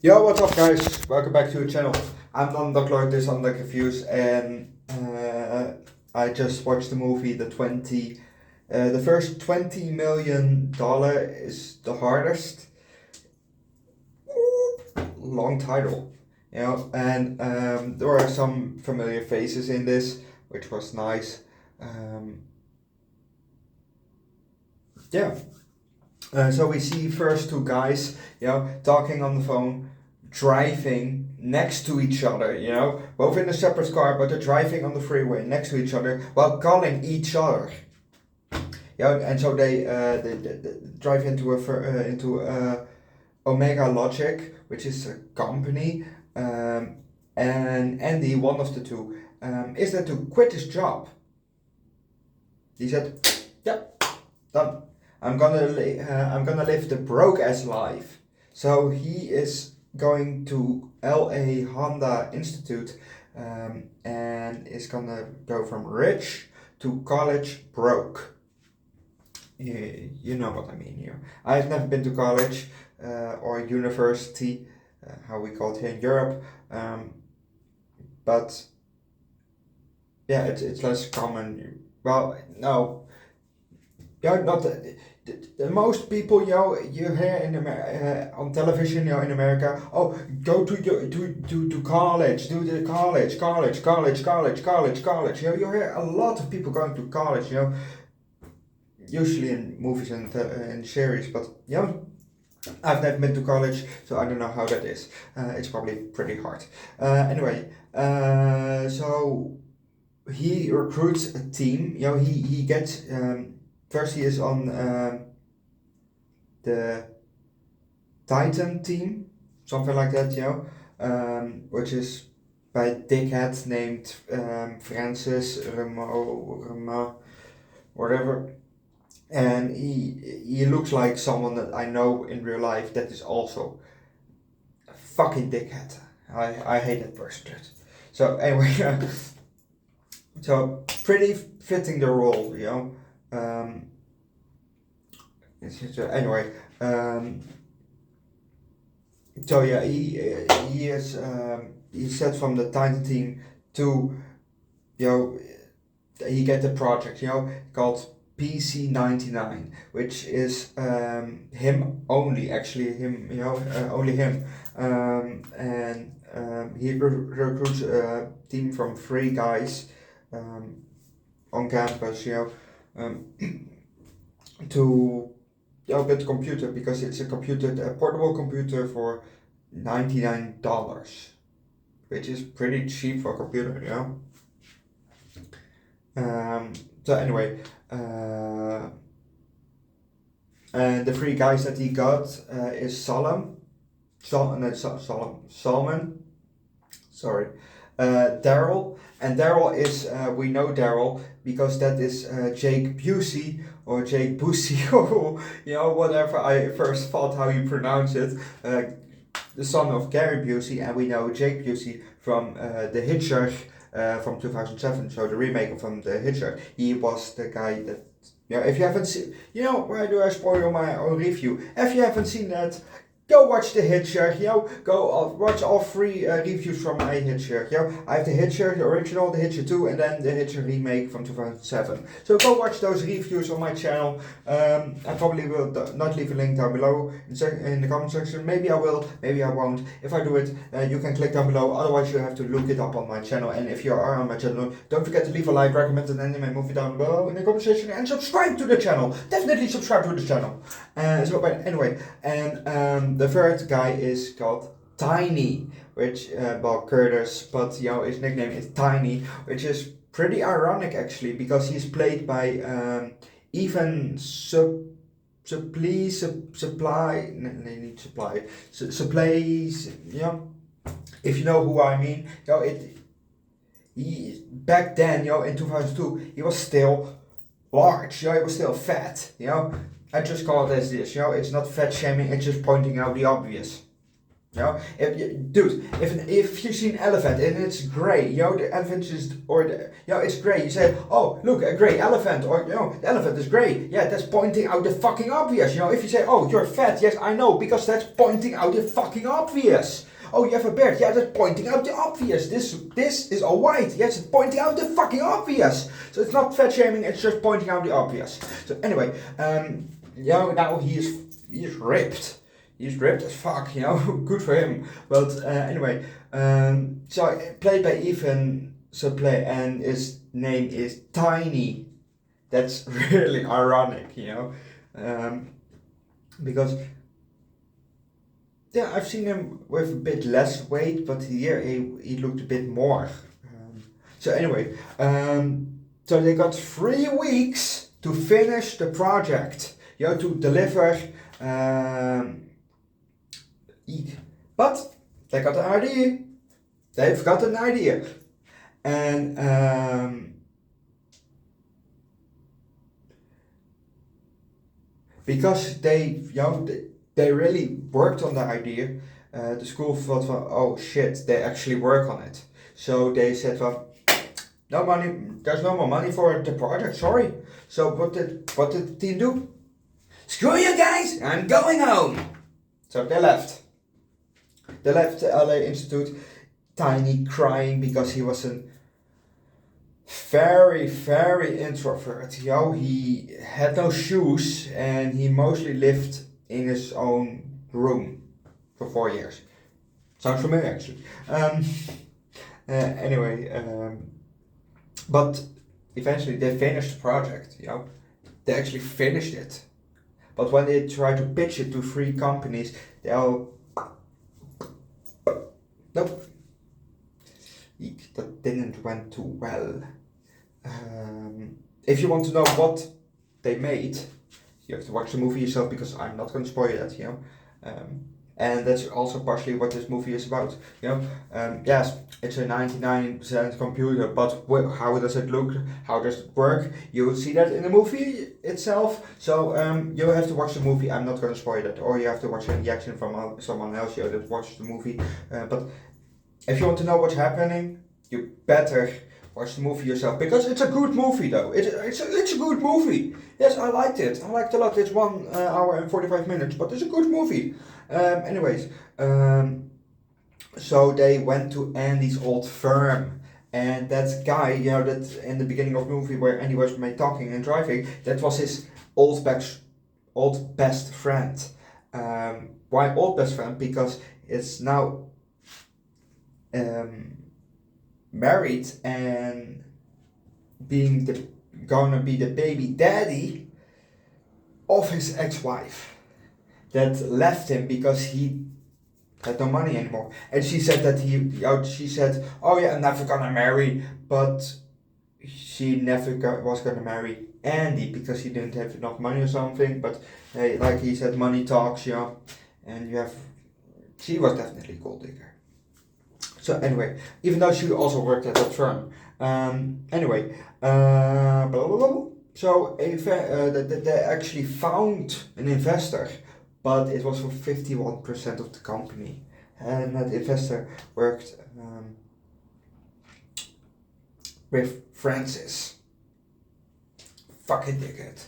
Yo, what's up, guys? Welcome back to the channel. I'm Underdog Eats, Underdog Reviews, and I just watched the movie. The first $20 million is the hardest. Long title, and there are some familiar faces in this, which was nice. Um, yeah. So we see first two guys, talking on the phone, driving next to each other, both in a separate car, but they're driving on the freeway next to each other while calling each other. And so they drive into Omega Logic, which is a company, and Andy, one of the two, is there to quit his job. He said, "Yep, done. I'm gonna live the broke ass life." So he is going to LA Honda Institute, and is gonna go from rich to college broke. You know what I mean here. I've never been to college or university, how we call it here in Europe, but yeah, it's less common. Well, no, not the most people, you hear in on television, in America. Oh, go to college, do the college. You hear a lot of people going to college. Usually in movies and in series, but I've never been to college, so I don't know how that is. It's probably pretty hard. Anyway, so he recruits a team. He gets. First, he is on the Titan team, something like that, which is by a dickhead named Francis Remo, whatever. And he looks like someone that I know in real life that is also a fucking dickhead. I hate that person. So anyway, so pretty fitting the role, Anyway, so yeah, he is he's set from the Titan team to he get the project called PC-99, which is him only, actually him, only him, and he recruits a team from 3 guys on campus, to build a computer, because it's a portable computer for $99, which is pretty cheap for a computer, So anyway, and the 3 guys that he got is Salman, sorry, Daryl, and Daryl is, we know Daryl because that is Jake Busey, or Jake Busey, or whatever I first thought how you pronounce it, the son of Gary Busey, and we know Jake Busey from The Hitcher from 2007, so the remake from The Hitcher. He was the guy that, if you haven't seen, why do I spoil my own review? If you haven't seen that, go watch The Hitcher, go watch all 3 reviews from my Hitcher, I have The Hitcher, the original, The Hitcher 2, and then The Hitcher remake from 2007. So go watch those reviews on my channel. I probably will not leave a link down below in the comment section. Maybe I will, maybe I won't. If I do it, you can click down below, otherwise you have to look it up on my channel. And if you are on my channel, don't forget to leave a like, recommend an anime movie down below in the comment section, and subscribe to the channel. Definitely subscribe to the channel. Anyway, and the third guy is called Tiny, which, Curtis, but his nickname is Tiny, which is pretty ironic actually, because he's played by Even Supplies, if you know who I mean, he back then, in 2002, he was still large, he was still fat, I just call it as this, it's not fat shaming, it's just pointing out the obvious. You know, if you see an elephant and it's gray, you know, the elephant is, it's gray. You say, oh, look, a gray elephant, or, the elephant is gray. Yeah, that's pointing out the fucking obvious. You know, if you say, oh, you're fat, yes, I know, because that's pointing out the fucking obvious. Oh, you have a beard, yeah, that's pointing out the obvious. This is all white, yes, it's pointing out the fucking obvious. So it's not fat shaming, it's just pointing out the obvious. So anyway, now he is ripped. He's ripped as fuck, good for him. But anyway, so played by Ethan Suplee, and his name is Tiny. That's really ironic, because I've seen him with a bit less weight, but here he looked a bit more. So anyway, so they got 3 weeks to finish the project, to deliver. But they got an idea. They've got an idea, and because they really worked on the idea. The school thought, oh shit, they actually work on it. So they said, well, no money. There's no more money for the project. Sorry. So what did the team do? Screw you guys! I'm going home. So they left. They left the LA Institute, Tiny crying because he was a very, very introvert. He had no shoes and he mostly lived in his own room for 4 years. Sounds familiar, actually. Anyway, but eventually they finished the project. They actually finished it. But when they tried to pitch it to 3 companies, they all. Nope. That didn't went too well. If you want to know what they made, you have to watch the movie yourself, because I'm not going to spoil that, and that's also partially what this movie is about, Yes, it's a 99% computer, but how does it look? How does it work? You will see that in the movie itself. So you have to watch the movie. I'm not going to spoil it, or you have to watch a reaction from someone else that watched the movie. But if you want to know what's happening, you better watch the movie yourself, because it's a good movie though. It's a good movie. Yes, I liked it. I liked it a lot. It's 1 hour and 45 minutes, but it's a good movie. So they went to Andy's old firm, and that guy, that in the beginning of the movie where Andy was talking and driving, that was his old best friend. Why old best friend? Because it's now married and gonna be the baby daddy of his ex-wife that left him because he had no money anymore. And she said that she said, oh yeah, I'm never gonna marry, but she never was gonna marry Andy because he didn't have enough money or something. But hey, like he said, money talks, and she was definitely a gold digger. So anyway, even though she also worked at that firm. So they actually found an investor, but it was for 51% of the company. And that investor worked with Francis. Fucking dickhead.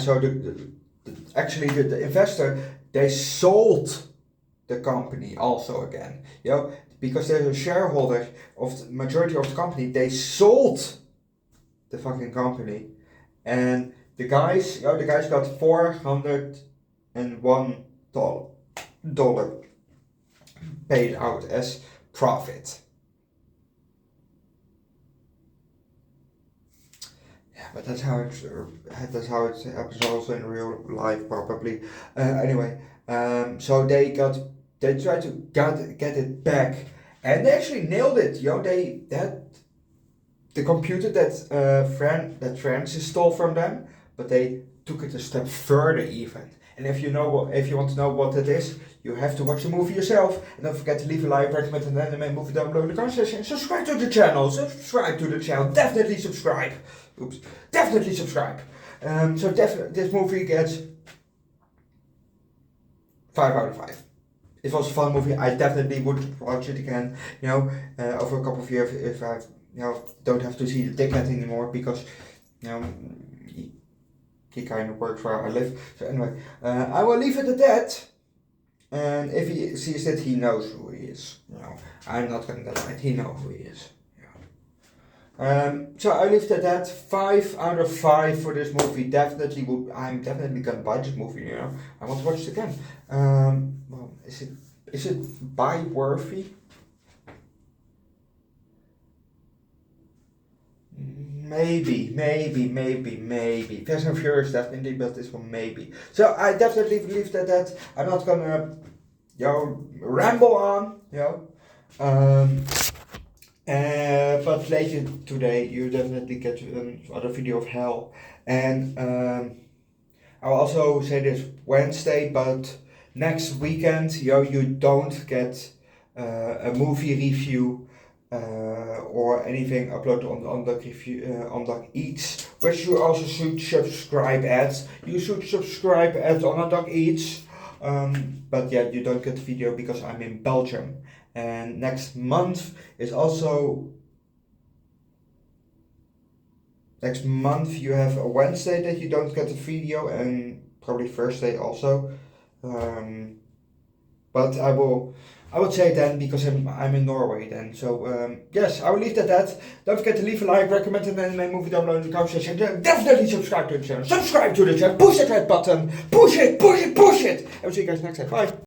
So the investor, they sold the company also again, because they're a shareholder of the majority of the company. They sold the fucking company, and the guys got $401 paid out as profit. Yeah, but that's how it happens also in real life, probably. So they tried to get it back, and they actually nailed it. The computer that Francis stole from them, but they took it a step further even. And if you want to know what it is, you have to watch the movie yourself. And don't forget to leave a like, recommend an anime movie down below in the comment section, and subscribe to the channel. Definitely subscribe. Definitely subscribe. This movie gets 5 out of 5. It was a fun movie. I definitely would watch it again, over a couple of years if I, don't have to see the dickhead anymore because, he kind of works where I live. So anyway, I will leave it at that. And if he sees it, he knows who he is. I'm not gonna deny it. He knows who he is. So I leave it at that. 5 out of 5 for this movie. I'm definitely gonna buy this movie. I want to watch it again. Well, is it buy worthy? Maybe. Fast and Furious definitely, but this one maybe. So I definitely leave that at that. I'm not gonna, ramble on, but later today you definitely get another video of hell. And I'll also say this Wednesday, but next weekend, you don't get a movie review or anything uploaded on the Underdog Eats, which you also should subscribe at. You should subscribe at Underdog Eats. But yeah, you don't get the video because I'm in Belgium. And next month you have a Wednesday that you don't get the video, and probably Thursday also. But I would say then because I'm in Norway then. So yes, I will leave that at that. Don't forget to leave a like, recommend an anime movie down below in the comment section. Definitely subscribe to the channel. Subscribe to the channel. Push that red button. Push it. And we'll see you guys next time. Bye.